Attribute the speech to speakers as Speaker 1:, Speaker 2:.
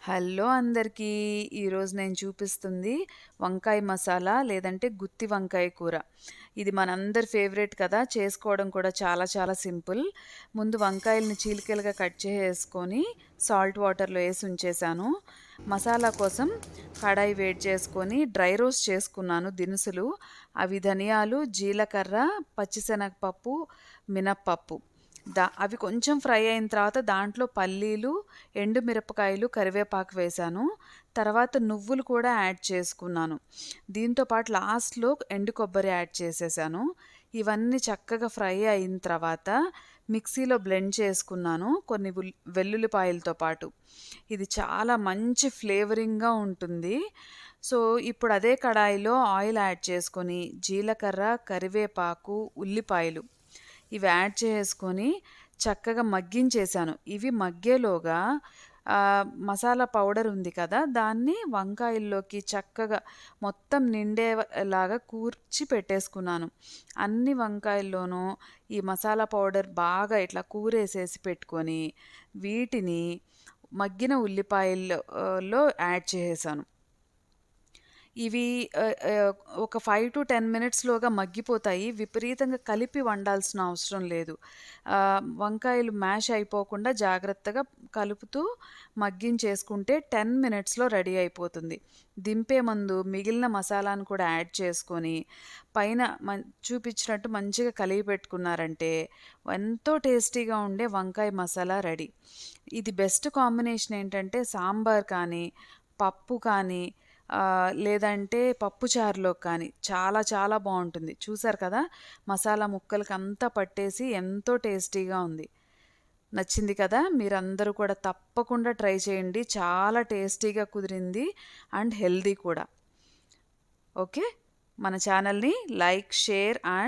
Speaker 1: Hello అందరికీ. ఈరోజు నేను చూపిస్తుంది వంకాయ మసాలా లేదంటే గుత్తి వంకాయ కూర. ఇది మనందరి ఫేవరెట్ కదా! చేసుకోవడం కూడా చాలా చాలా సింపుల్. ముందు వంకాయలని చీలికలుగా కట్ చేసేసుకొని సాల్ట్ వాటర్‌లో ఏసి ఉంచేశాను. మసాలా కోసం కడాయి వేడి చేసుకొని డ్రై రోస్ట్ చేసుకున్నాను దినుసులు. అవి ధనియాలు, జీలకర్ర, పచ్చిశనగపప్పు, మినప్పప్పు. అవి కొంచెం ఫ్రై అయిన తర్వాత దాంట్లో పల్లీలు, ఎండుమిరపకాయలు, కరివేపాకు వేశాను. తర్వాత నువ్వులు కూడా యాడ్ చేసుకున్నాను. దీంతో పాటు లాస్ట్‌లో ఎండు కొబ్బరి యాడ్ చేసేసాను. ఇవన్నీ చక్కగా ఫ్రై అయిన తర్వాత మిక్సీలో బ్లెండ్ చేసుకున్నాను కొన్ని వెల్లుల్లిపాయలతో పాటు. ఇది చాలా మంచి ఫ్లేవరింగ్‌గా ఉంటుంది. సో, ఇప్పుడు అదే కడాయిలో ఆయిల్ యాడ్ చేసుకొని జీలకర్ర, కరివేపాకు, ఉల్లిపాయలు ఇవి యాడ్ చేసుకొని చక్కగా మగ్గించేశాను. ఇవి మగ్గేలోగా మసాలా పౌడర్ ఉంది కదా! దాన్ని వంకాయల్లోకి చక్కగా మొత్తం నిండేలాగా కూర్చి పెట్టేసుకున్నాను. అన్ని వంకాయల్లోనూ ఈ మసాలా పౌడర్ బాగా ఇట్లా కూరేసేసి పెట్టుకొని, వీటిని మగ్గిన ఉల్లిపాయల్లో యాడ్ చేసేసాను. ఇవి ఒక 5-10 మినిట్స్‌లోగా మగ్గిపోతాయి. విపరీతంగా కలిపి వండాల్సిన అవసరం లేదు. వంకాయలు మ్యాష్ అయిపోకుండా జాగ్రత్తగా కలుపుతూ మగ్గించేసుకుంటే 10 మినిట్స్‌లో రెడీ అయిపోతుంది. దింపే ముందు మిగిలిన మసాలాను కూడా యాడ్ చేసుకొని, పైన చూపించినట్టు మంచిగా కలిపి పెట్టుకున్నారంటే, ఎంతో టేస్టీగా ఉండే వంకాయ మసాలా రెడీ. ఇది బెస్ట్ కాంబినేషన్ ఏంటంటే సాంబార్ కానీ, పప్పు కానీ లేదంటే పప్పుచారులోకి కానీ చాలా చాలా బావుంటుంది. చూసారు కదా! మసాలా ముక్కలకంతా పట్టేసి ఎంతో టేస్టీగా ఉంది. నచ్చింది కదా! మీరందరూ కూడా తప్పకుండా ట్రై చేయండి. చాలా టేస్టీగా కుదిరింది అండ్ హెల్తీ కూడా. ఓకే. మన ఛానల్‌ని లైక్, షేర్ అండ్